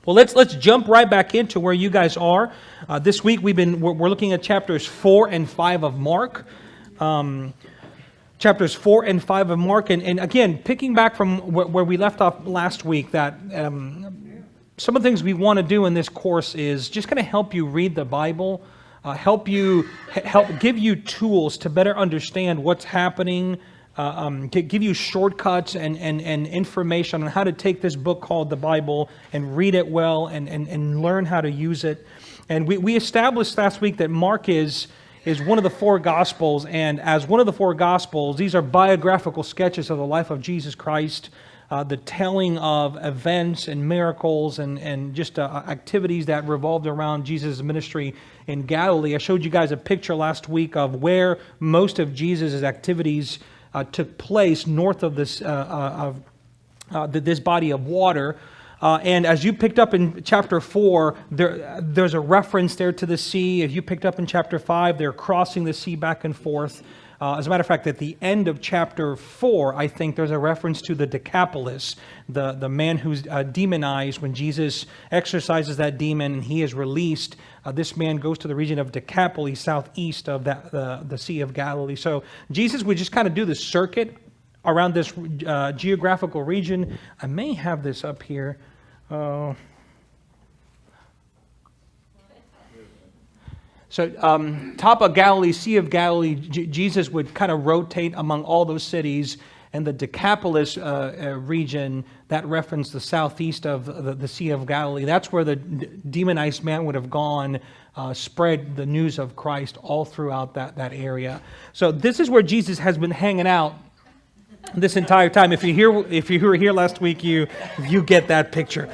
Well, let's jump right back into where you guys are. This week we're looking at chapters 4 and 5 of Mark. Chapters 4 and 5 of Mark, and again, picking back from where we left off last week, that some of the things we want to do in this course is just going to help you read the Bible, help give you tools to better understand what's happening, to give you shortcuts and information on how to take this book called the Bible and read it well and learn how to use it. And we established last week that Mark is one of the four Gospels, and as one of the four Gospels, these are biographical sketches of the life of Jesus Christ, the telling of events and miracles and just activities that revolved around Jesus' ministry in Galilee. I showed you guys a picture last week of where most of Jesus' activities took place north of this body of water. And as you picked up in chapter 4, there's a reference there to the sea. If you picked up in chapter 5, they're crossing the sea back and forth. As a matter of fact, at the end of chapter 4, I think there's a reference to the Decapolis, the man who's demonized. When Jesus exorcises that demon and he is released, this man goes to the region of Decapolis, southeast of the Sea of Galilee. So Jesus would just kind of do the circuit around this geographical region. I may have this up here. So top of Galilee, Sea of Galilee, Jesus would kind of rotate among all those cities, and the Decapolis region, that referenced the southeast of the Sea of Galilee. That's where the demonized man would have gone, spread the news of Christ all throughout that area. So this is where Jesus has been hanging out this entire time. If you were here last week, you get that picture.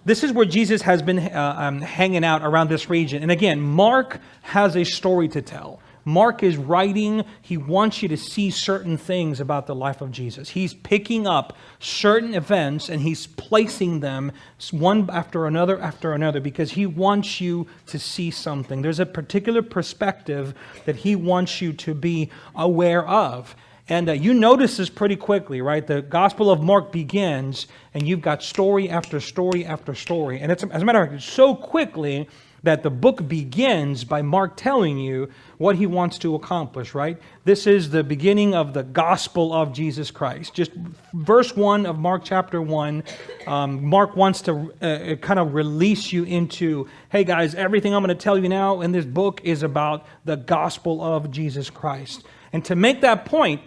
This is where Jesus has been hanging out around this region. And again, Mark has a story to tell. Mark is writing. He wants you to see certain things about the life of Jesus. He's picking up certain events and he's placing them one after another because he wants you to see something. There's a particular perspective that he wants you to be aware of. And you notice this pretty quickly, right? The Gospel of Mark begins, and you've got story after story after story. And it's, as a matter of fact, so quickly that the book begins by Mark telling you what he wants to accomplish, right? This is the beginning of the Gospel of Jesus Christ. Just verse 1 of Mark chapter 1, Mark wants to kind of release you into, hey guys, everything I'm going to tell you now in this book is about the Gospel of Jesus Christ. And to make that point,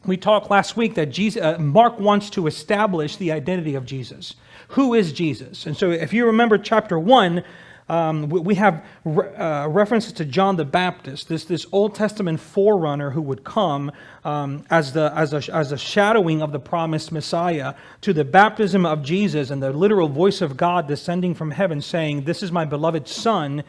we talked last week that Mark wants to establish the identity of Jesus. Who is Jesus? And so if you remember chapter 1, we have references to John the Baptist, this Old Testament forerunner who would come as a shadowing of the promised Messiah, to the baptism of Jesus and the literal voice of God descending from heaven saying, "This is my beloved Son,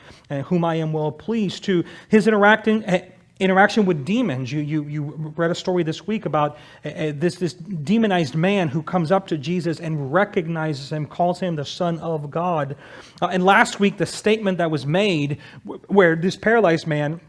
whom I am well pleased," to his interaction with demons. You read a story this week about this demonized man who comes up to Jesus and recognizes him, calls him the Son of God. And last week, the statement that was made where this paralyzed man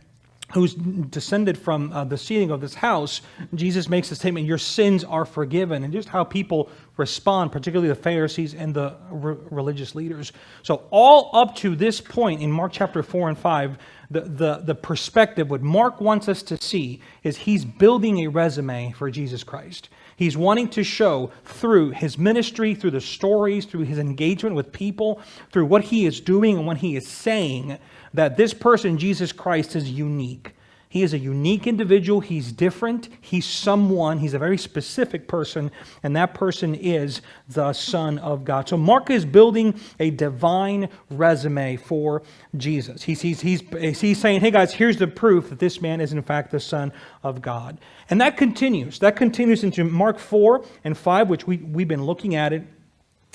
who's descended from the ceiling of this house, Jesus makes the statement, "Your sins are forgiven," and just how people respond, particularly the Pharisees and the religious leaders. So all up to this point in Mark chapter 4 and 5, the perspective, what Mark wants us to see is he's building a resume for Jesus Christ. He's wanting to show through his ministry, through the stories, through his engagement with people, through what he is doing and what he is saying, that this person, Jesus Christ, is unique. He is a unique individual. He's different. He's someone. He's a very specific person, and that person is the Son of God. So Mark is building a divine resume for Jesus. He's saying, hey guys, here's the proof that this man is in fact the Son of God. And that continues. That continues into Mark 4 and 5, which we've been looking at it.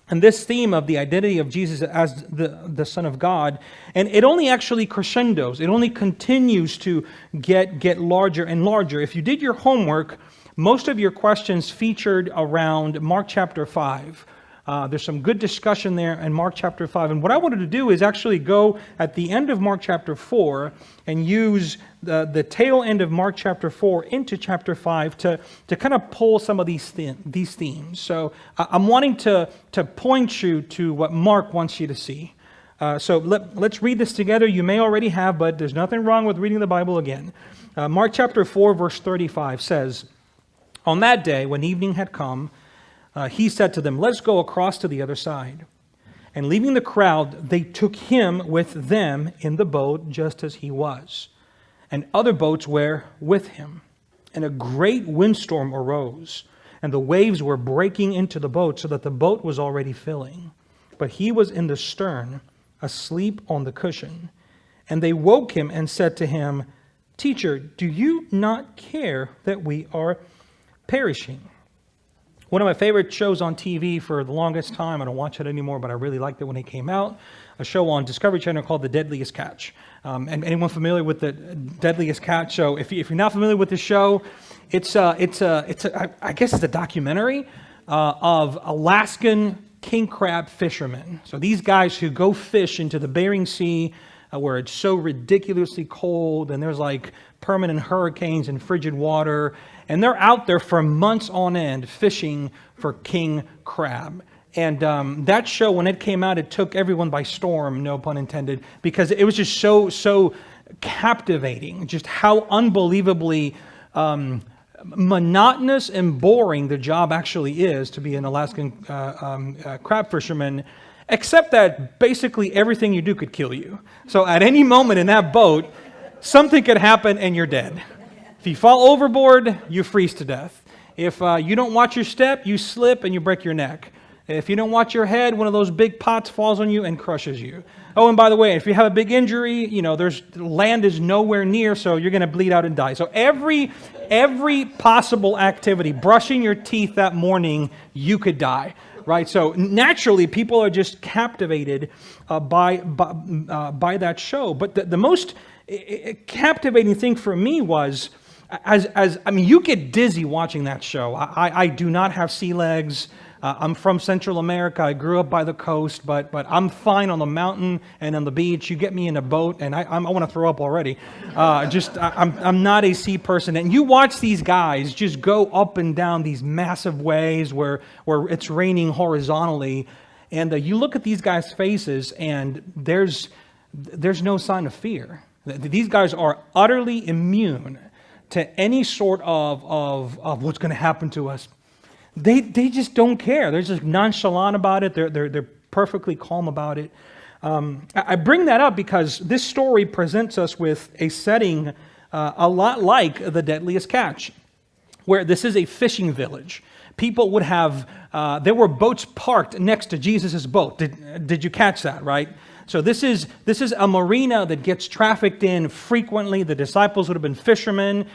And this theme of the identity of Jesus as the Son of God, and it only actually crescendos. It only continues to get larger and larger. If you did your homework, most of your questions featured around Mark chapter 5. There's some good discussion there in Mark chapter 5. And what I wanted to do is actually go at the end of Mark chapter 4 and use the tail end of Mark chapter 4 into chapter 5 to kind of pull some of these themes. So I'm wanting to point you to what Mark wants you to see. So let's read this together. You may already have, but there's nothing wrong with reading the Bible again. Mark chapter 4, verse 35 says, "On that day, when evening had come, he said to them, 'Let's go across to the other side.' And leaving the crowd, they took him with them in the boat, just as he was. And other boats were with him. And a great windstorm arose, and the waves were breaking into the boat, so that the boat was already filling. But he was in the stern, asleep on the cushion. And they woke him and said to him, 'Teacher, do you not care that we are perishing?'" One of my favorite shows on TV for the longest time, I don't watch it anymore, but I really liked it when it came out, a show on Discovery Channel called The Deadliest Catch. And anyone familiar with The Deadliest Catch? So if you're not familiar with the show, I guess it's a documentary of Alaskan king crab fishermen. So these guys who go fish into the Bering Sea, where it's so ridiculously cold, and there's like permanent hurricanes and frigid water, and they're out there for months on end fishing for king crab. And that show, when it came out, it took everyone by storm, no pun intended, because it was just so captivating, just how unbelievably monotonous and boring the job actually is to be an Alaskan crab fisherman, except that basically everything you do could kill you. So at any moment in that boat, something could happen and you're dead. If you fall overboard, you freeze to death. If you don't watch your step, you slip and you break your neck. If you don't watch your head, one of those big pots falls on you and crushes you. Oh, and by the way, if you have a big injury, land is nowhere near, so you're going to bleed out and die. So every possible activity, brushing your teeth that morning, you could die. Right, so naturally, people are just captivated by that show. But the most captivating thing for me was, you get dizzy watching that show. I do not have sea legs. I'm from Central America. I grew up by the coast, but I'm fine on the mountain and on the beach. You get me in a boat, and I want to throw up already. I'm not a sea person. And you watch these guys just go up and down these massive waves where it's raining horizontally, and you look at these guys' faces, and there's no sign of fear. These guys are utterly immune to any sort of what's going to happen to us. They just don't care. They're just nonchalant about it. They're perfectly calm about it. I bring that up because this story presents us with a setting a lot like The Deadliest Catch, where this is a fishing village. People would have, there were boats parked next to Jesus' boat. Did you catch that, right? So this is a marina that gets trafficked in frequently. The disciples would have been fishermen.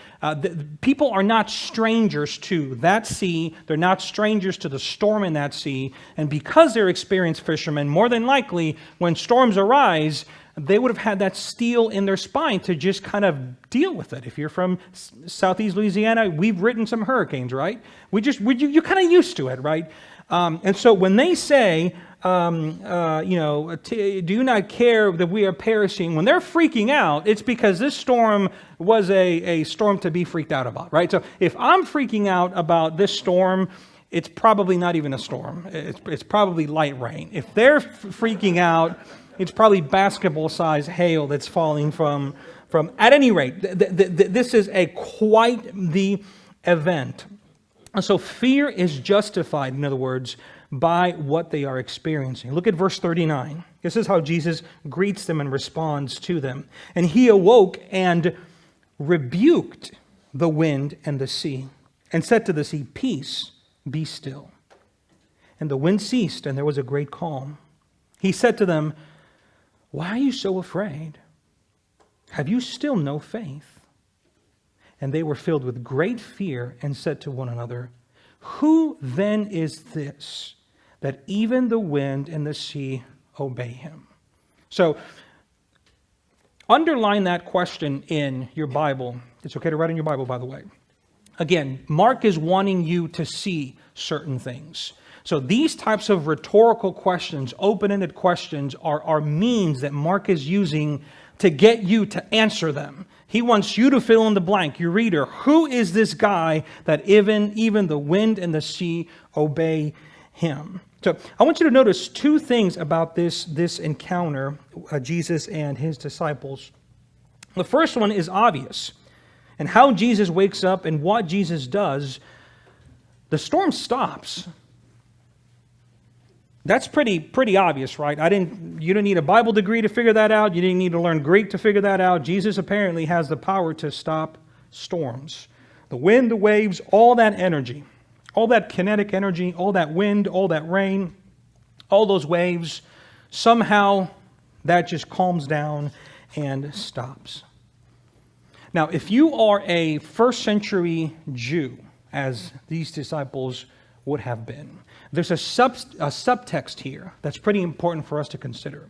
People are not strangers to that sea. They're not strangers to the storm in that sea. And because they're experienced fishermen, more than likely, when storms arise, they would have had that steel in their spine to just kind of deal with it. If you're from Southeast Louisiana, we've ridden some hurricanes, right? You're kind of used to it, right? And so when they say, do you not care that we are perishing? When they're freaking out, it's because this storm was a storm to be freaked out about, right? So if I'm freaking out about this storm, it's probably not even a storm. It's probably light rain. If they're freaking out, it's probably basketball-sized hail that's falling from. At any rate, this is quite the event. And so fear is justified, in other words, by what they are experiencing. Look at verse 39. This is how Jesus greets them and responds to them. And he awoke and rebuked the wind and the sea, and said to the sea, "Peace, be still." And the wind ceased, and there was a great calm. He said to them, "Why are you so afraid? Have you still no faith?" And they were filled with great fear and said to one another, "Who then is this, that even the wind and the sea obey him?" So, underline that question in your Bible. It's okay to write in your Bible, by the way. Again, Mark is wanting you to see certain things. So these types of rhetorical questions, open-ended questions, are means that Mark is using to get you to answer them. He wants you to fill in the blank, your reader. Who is this guy that even the wind and the sea obey him? So I want you to notice two things about this encounter, Jesus and his disciples. The first one is obvious. And how Jesus wakes up and what Jesus does, the storm stops. That's pretty obvious, right? You didn't need a Bible degree to figure that out. You didn't need to learn Greek to figure that out. Jesus apparently has the power to stop storms. The wind, the waves, all that energy, all that kinetic energy, all that wind, all that rain, all those waves, somehow that just calms down and stops. Now, if you are a first century Jew, as these disciples would have been, there's a subtext here that's pretty important for us to consider.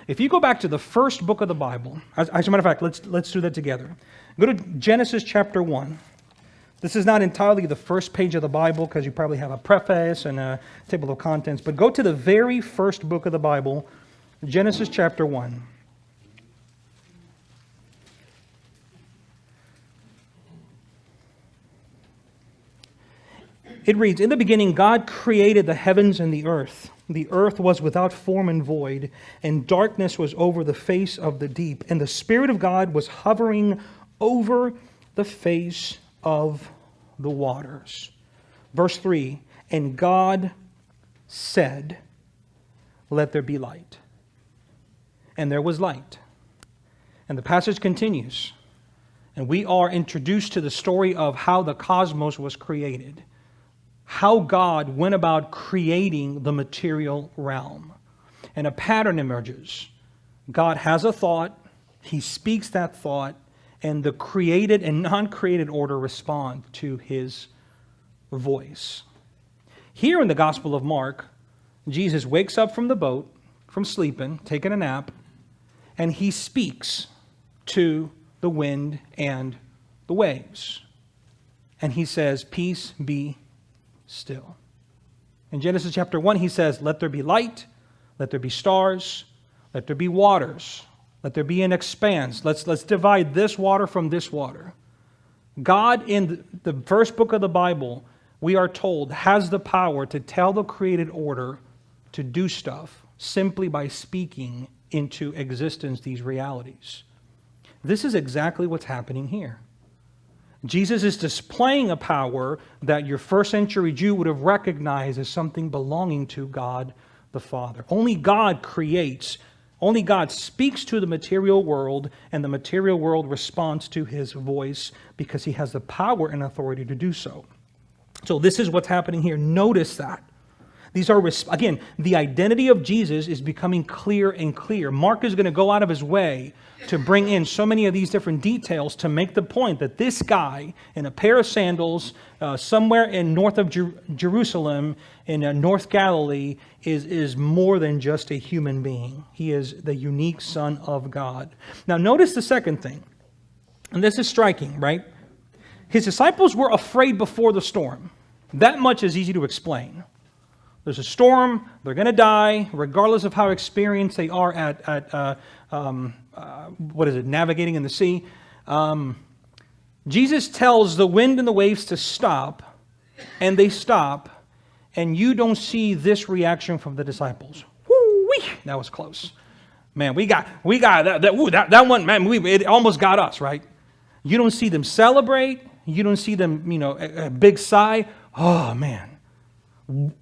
If you go back to the first book of the Bible, as a matter of fact, let's do that together. Go to Genesis chapter 1. This is not entirely the first page of the Bible because you probably have a preface and a table of contents, but go to the very first book of the Bible, Genesis chapter 1. It reads, "In the beginning, God created the heavens and the earth. The earth was without form and void, and darkness was over the face of the deep. And the Spirit of God was hovering over the face of the waters." Verse 3, "And God said, 'Let there be light.' And there was light." And the passage continues, and we are introduced to the story of how the cosmos was created. How God went about creating the material realm. And a pattern emerges. God has a thought, He speaks that thought, and the created and non-created order respond to His voice. Here in the Gospel of Mark, Jesus wakes up from the boat, from sleeping, taking a nap, and He speaks to the wind and the waves. And He says, "Peace be still." In Genesis chapter 1, He says, "Let there be light, let there be stars, let there be waters, let there be an expanse. Let's divide this water from this water." God, in the first book of the Bible, we are told, has the power to tell the created order to do stuff simply by speaking into existence these realities. This is exactly what's happening here. Jesus is displaying a power that your first century Jew would have recognized as something belonging to God the Father. Only God creates, only God speaks to the material world, and the material world responds to His voice because He has the power and authority to do so. So this is what's happening here. Notice that. These are, again, the identity of Jesus is becoming clear and clear. Mark is going to go out of his way to bring in so many of these different details to make the point that this guy in a pair of sandals somewhere in north of Jerusalem in North Galilee is more than just a human being. He is the unique Son of God. Now notice the second thing, and this is striking, right? His disciples were afraid before the storm. That much is easy to explain. There's a storm, they're going to die, regardless of how experienced they are at navigating in the sea. Jesus tells the wind and the waves to stop, and they stop, and you don't see this reaction from the disciples. Woo-wee! That was close. Man, we got that one, man, it almost got us, right? You don't see them celebrate, you don't see them, a big sigh. Oh, man.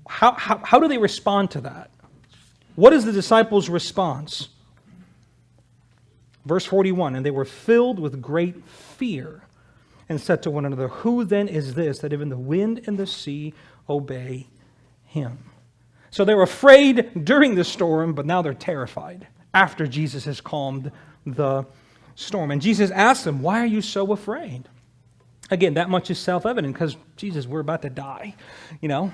How do they respond to that? What is the disciples' response? Verse 41, "And they were filled with great fear and said to one another, 'Who then is this that even the wind and the sea obey Him?'" So they're afraid during the storm, but now they're terrified after Jesus has calmed the storm. And Jesus asks them, "Why are you so afraid?" Again, that much is self-evident because, Jesus, we're about to die.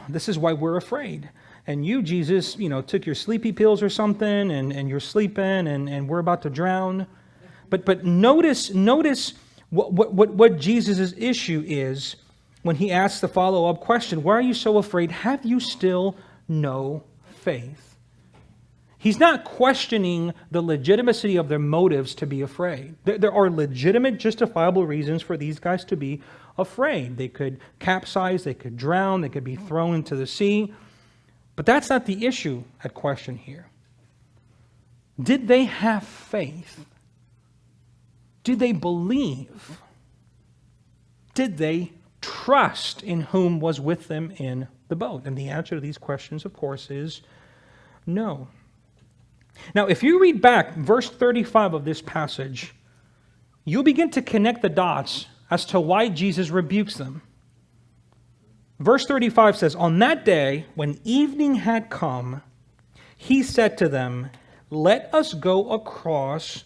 This is why we're afraid. And you, Jesus, took your sleepy pills or something and you're sleeping and we're about to drown. But notice what Jesus' issue is when He asks the follow-up question, "Why are you so afraid? Have you still no faith. He's not questioning the legitimacy of their motives to be afraid. There are legitimate, justifiable reasons for these guys to be afraid. They could capsize, they could drown, they could be thrown into the sea. But that's not the issue at question here. Did they have faith? Did they believe? Did they trust in whom was with them in the boat? And the answer to these questions, of course, is no. Now, if you read back verse 35 of this passage, you'll begin to connect the dots as to why Jesus rebukes them. Verse 35 says, "On that day, when evening had come, he said to them, 'Let us go across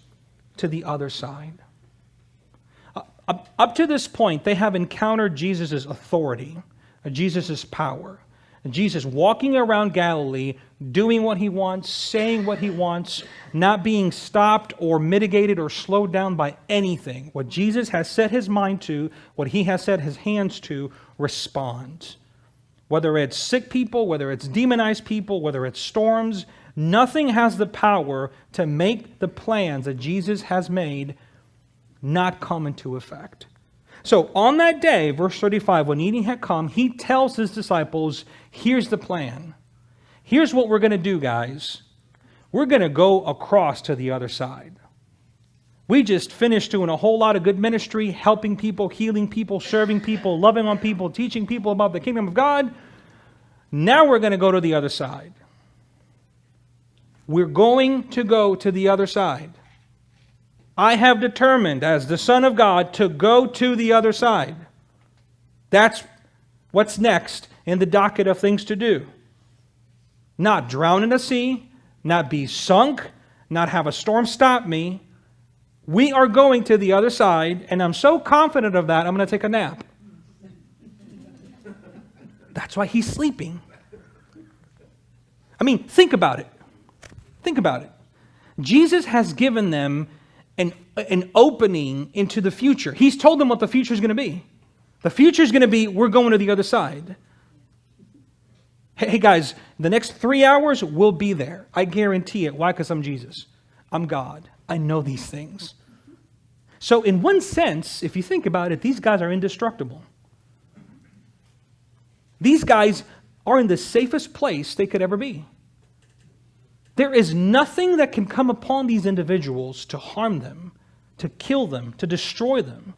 to the other side.'" Up to this point, they have encountered Jesus' authority, Jesus' power. Jesus walking around Galilee, doing what he wants, saying what he wants, not being stopped or mitigated or slowed down by anything. What Jesus has set his mind to, what he has set his hands to, responds. Whether it's sick people, whether it's demonized people, whether it's storms, nothing has the power to make the plans that Jesus has made not come into effect. So on that day, verse 35, when evening had come, he tells his disciples, here's the plan. Here's what we're going to do, guys. We're going to go across to the other side. We just finished doing a whole lot of good ministry, helping people, healing people, serving people, loving on people, teaching people about the kingdom of God. Now we're going to go to the other side. We're going to go to the other side. I have determined as the Son of God to go to the other side. That's what's next in the docket of things to do. Not drown in the sea, not be sunk, not have a storm stop me. We are going to the other side, and I'm so confident of that, I'm going to take a nap. That's why he's sleeping. I mean, think about it. Think about it. Jesus has given them an opening into the future. He's told them what the future is going to be. The future is going to be, we're going to the other side. Hey guys, the next 3 hours, we'll be there. I guarantee it. Why? Because I'm Jesus. I'm God. I know these things. So in one sense, if you think about it, these guys are indestructible. These guys are in the safest place they could ever be. There is nothing that can come upon these individuals to harm them, to kill them, to destroy them,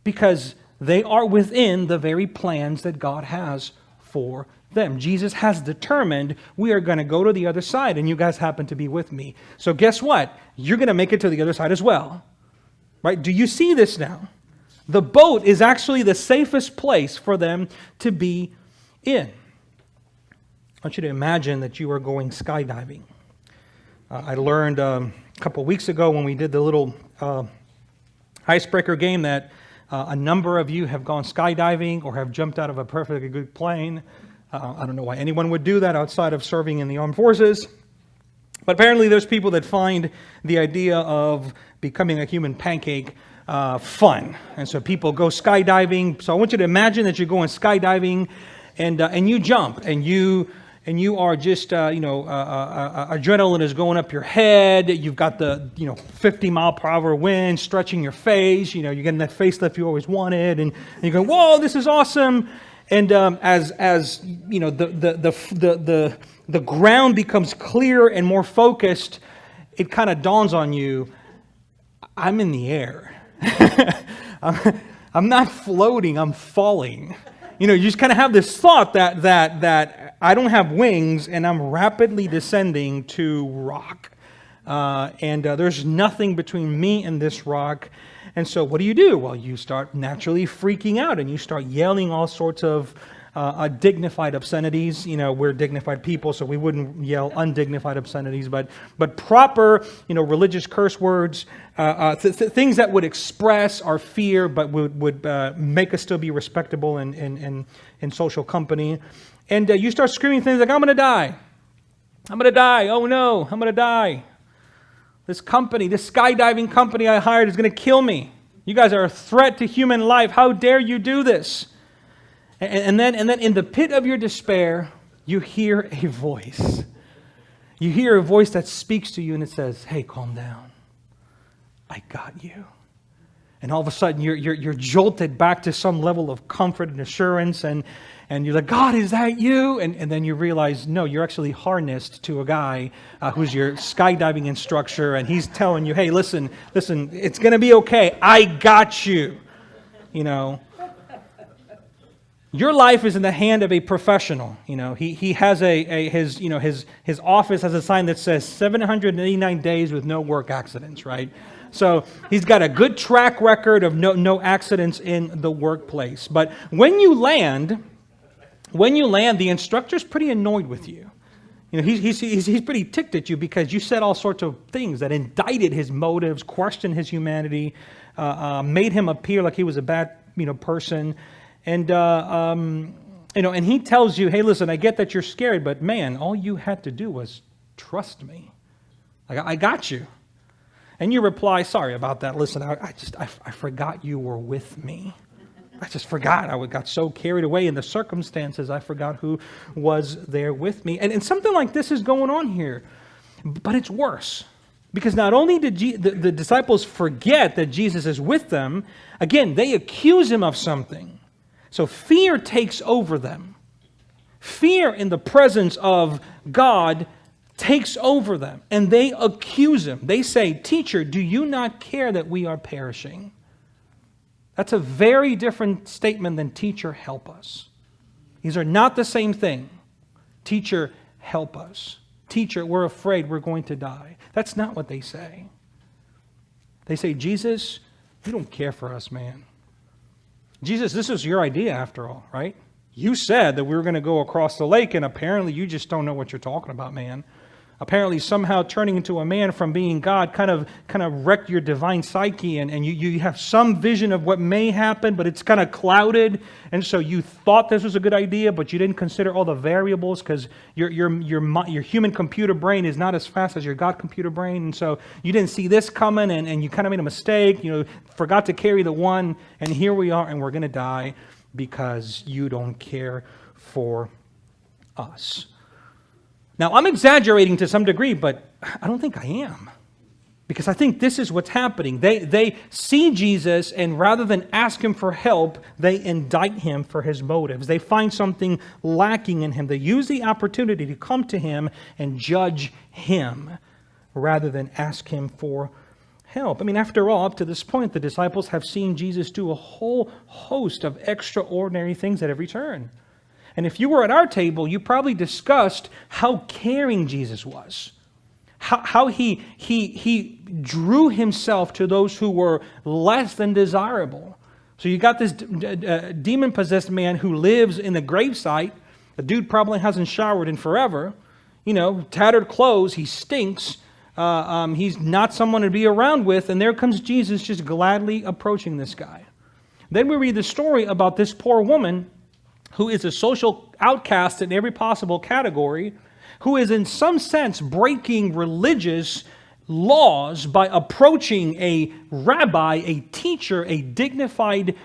because they are within the very plans that God has for them. Jesus has determined we are going to go to the other side, and you guys happen to be with me. So guess what? You're going to make it to the other side as well. Right? Do you see this now? The boat is actually the safest place for them to be in. I want you to imagine that you are going skydiving. I learned a couple weeks ago when we did the little icebreaker game that a number of you have gone skydiving or have jumped out of a perfectly good plane. I don't know why anyone would do that outside of serving in the armed forces. But apparently there's people that find the idea of becoming a human pancake fun. And so people go skydiving. So I want you to imagine that you're going skydiving and you jump and you are just, adrenaline is going up your head. You've got the, 50 mile per hour wind stretching your face. You're getting that facelift you always wanted. And you go, whoa, this is awesome. And as the ground becomes clearer and more focused, it kind of dawns on you, I'm in the air. I'm not floating, I'm falling. You just kind of have this thought that I don't have wings and I'm rapidly descending to rock. And there's nothing between me and this rock. And so what do? Well, you start naturally freaking out and you start yelling all sorts of dignified obscenities. We're dignified people, so we wouldn't yell undignified obscenities, but proper, religious curse words, things that would express our fear, but would make us still be respectable in social company. And you start screaming things like, I'm going to die. I'm going to die. Oh no, I'm going to die. This skydiving company I hired is going to kill me. You guys are a threat to human life. How dare you do this? And then in the pit of your despair, you hear a voice. You hear a voice that speaks to you and it says, hey, calm down. I got you. And all of a sudden you're jolted back to some level of comfort and assurance, and you're like, God, is that you? And then you realize, no, you're actually harnessed to a guy who's your skydiving instructor, and he's telling you, hey, listen, it's going to be okay. I got you. You know, your life is in the hand of a professional. You know, he has his office has a sign that says 789 days with no work accidents, right? So he's got a good track record of no accidents in the workplace. But when you land, the instructor's pretty annoyed with you. You know, he's pretty ticked at you because you said all sorts of things that indicted his motives, questioned his humanity, made him appear like he was a bad person, and and he tells you, hey, listen, I get that you're scared, but man, all you had to do was trust me. I got you. And you reply, sorry about that. Listen, I forgot you were with me. I just forgot. I got so carried away in the circumstances, I forgot who was there with me. And something like this is going on here. But it's worse. Because not only did the disciples forget that Jesus is with them, again, they accuse him of something. So fear takes over them. Fear in the presence of God takes over them, and they accuse him. They say, teacher, do you not care that we are perishing? That's a very different statement than teacher, help us. These are not the same thing. Teacher, help us. Teacher, we're afraid we're going to die. That's not what they say. They say, Jesus, you don't care for us, man. Jesus, this was your idea after all, right? You said that we were going to go across the lake, and apparently you just don't know what you're talking about, man. Apparently somehow turning into a man from being God kind of wrecked your divine psyche, and you have some vision of what may happen, but it's kind of clouded, and so you thought this was a good idea, but you didn't consider all the variables because your human computer brain is not as fast as your God computer brain, and so you didn't see this coming, and you kind of made a mistake, forgot to carry the one, and here we are, and we're going to die because you don't care for us. Now, I'm exaggerating to some degree, but I don't think I am. Because I think this is what's happening. They see Jesus, and rather than ask him for help, they indict him for his motives. They find something lacking in him. They use the opportunity to come to him and judge him rather than ask him for help. I mean, after all, up to this point, the disciples have seen Jesus do a whole host of extraordinary things at every turn. And if you were at our table, you probably discussed how caring Jesus was. How he drew himself to those who were less than desirable. So you got this demon-possessed man who lives in the gravesite. The dude probably hasn't showered in forever. Tattered clothes, he stinks. He's not someone to be around with. And there comes Jesus just gladly approaching this guy. Then we read the story about this poor woman who is a social outcast in every possible category, who is in some sense breaking religious laws by approaching a rabbi, a teacher, a dignified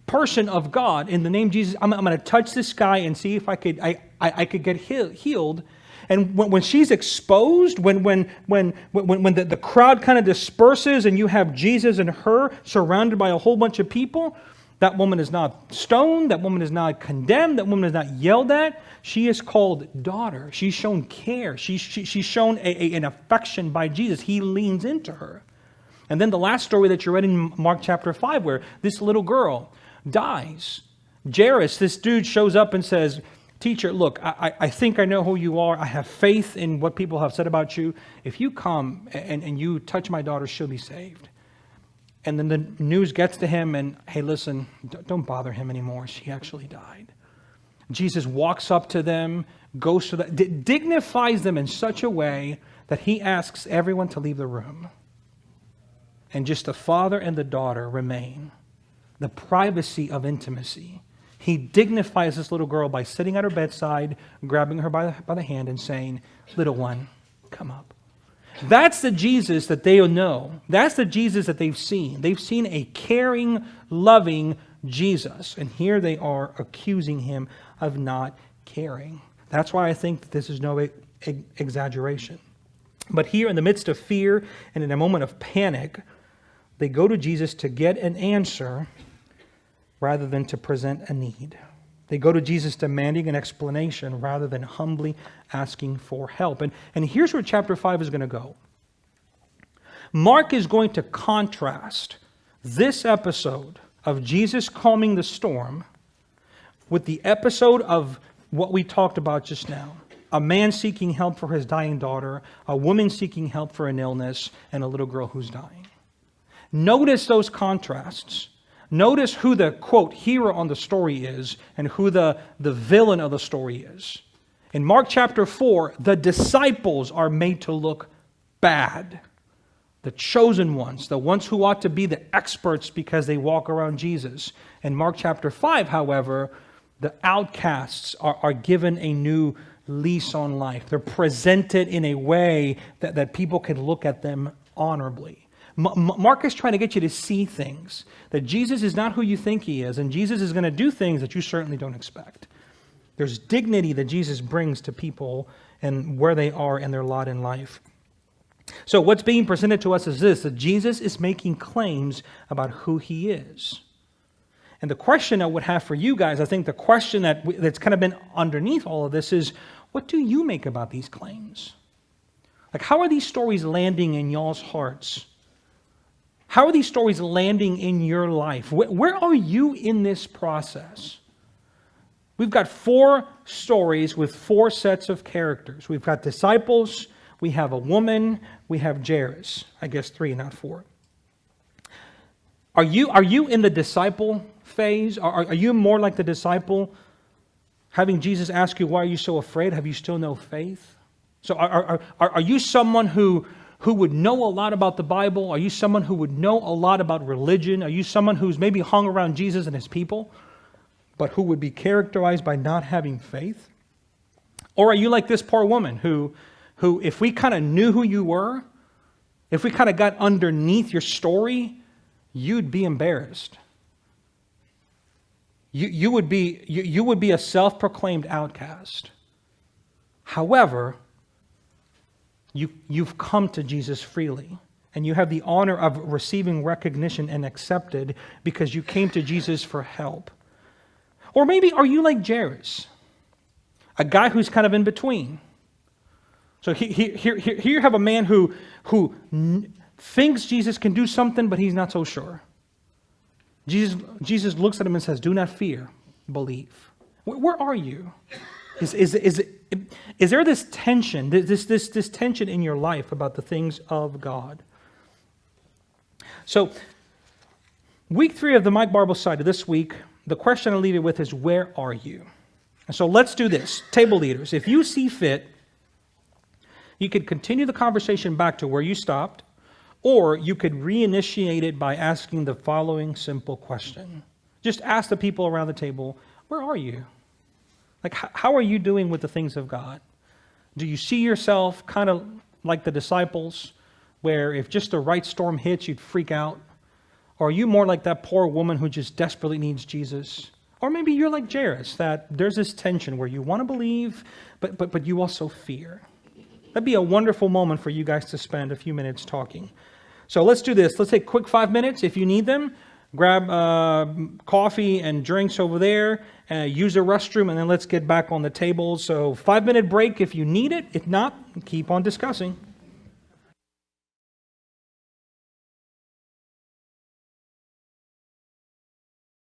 person of God in the name of Jesus. I'm going to touch this guy and see if I could get healed. And when she's exposed, when the crowd kind of disperses and you have Jesus and her surrounded by a whole bunch of people, that woman is not stoned. That woman is not condemned. That woman is not yelled at. She is called daughter. She's shown care. She's shown an affection by Jesus. He leans into her. And then the last story that you read in Mark chapter 5, where this little girl dies. Jairus, this dude, shows up and says, teacher, look, I think I know who you are. I have faith in what people have said about you. If you come and you touch my daughter, she'll be saved. And then the news gets to him and, hey, listen, don't bother him anymore. She actually died. Jesus walks up to them, goes to them, dignifies them in such a way that he asks everyone to leave the room. And just the father and the daughter remain. The privacy of intimacy. He dignifies this little girl by sitting at her bedside, grabbing her by the hand and saying, little one, come up. That's the Jesus that they know. That's the Jesus that they've seen. They've seen a caring, loving Jesus. And here they are accusing him of not caring. That's why I think that this is no exaggeration. But here, in the midst of fear and in a moment of panic, they go to Jesus to get an answer rather than to present a need. They go to Jesus demanding an explanation rather than humbly asking for help. And here's where chapter 5 is going to go. Mark is going to contrast this episode of Jesus calming the storm with the episode of what we talked about just now. A man seeking help for his dying daughter, a woman seeking help for an illness, and a little girl who's dying. Notice those contrasts. Notice who the, quote, hero on the story is and who the villain of the story is. In Mark chapter 4, the disciples are made to look bad. The chosen ones, the ones who ought to be the experts because they walk around Jesus. In Mark chapter 5, however, the outcasts are given a new lease on life. They're presented in a way that people can look at them honorably. Mark is trying to get you to see things, that Jesus is not who you think he is, and Jesus is going to do things that you certainly don't expect. There's dignity that Jesus brings to people and where they are in their lot in life. So what's being presented to us is this, that Jesus is making claims about who he is. And the question I would have for you guys, I think the question that's kind of been underneath all of this is, what do you make about these claims? Like, how are these stories landing in y'all's hearts? How are these stories landing in your life? Where are you in this process? We've got 4 stories with 4 sets of characters. We've got disciples, we have a woman, we have Jairus. I guess 3, not 4. Are you in the disciple phase? Are you more like the disciple, having Jesus ask you, why are you so afraid? Have you still no faith? So are you someone who would know a lot about the Bible? Are you someone who would know a lot about religion? Are you someone who's maybe hung around Jesus and his people, but who would be characterized by not having faith? Or are you like this poor woman who if we kind of knew who you were, if we kind of got underneath your story, you'd be embarrassed. You would be a self-proclaimed outcast. However, you've come to Jesus freely, and you have the honor of receiving recognition and accepted because you came to Jesus for help. Or maybe are you like Jairus, a guy who's kind of in between? So here you have a man who thinks Jesus can do something, but he's not so sure. Jesus looks at him and says, "Do not fear, believe." Where are you? Is there this tension, this tension in your life about the things of God? So, week 3 of the Mike Barble Study this week, the question I leave you with is, where are you? And so let's do this. Table leaders, if you see fit, you could continue the conversation back to where you stopped, or you could reinitiate it by asking the following simple question. Just ask the people around the table, where are you? Like, how are you doing with the things of God? Do you see yourself kind of like the disciples, where if just the right storm hits, you'd freak out? Or are you more like that poor woman who just desperately needs Jesus? Or maybe you're like Jairus, that there's this tension where you want to believe, but you also fear. That'd be a wonderful moment for you guys to spend a few minutes talking. So let's do this. Let's take a quick 5 minutes if you need them. Grab coffee and drinks over there, use a restroom, and then let's get back on the table. So 5-minute break if you need it. If not, keep on discussing.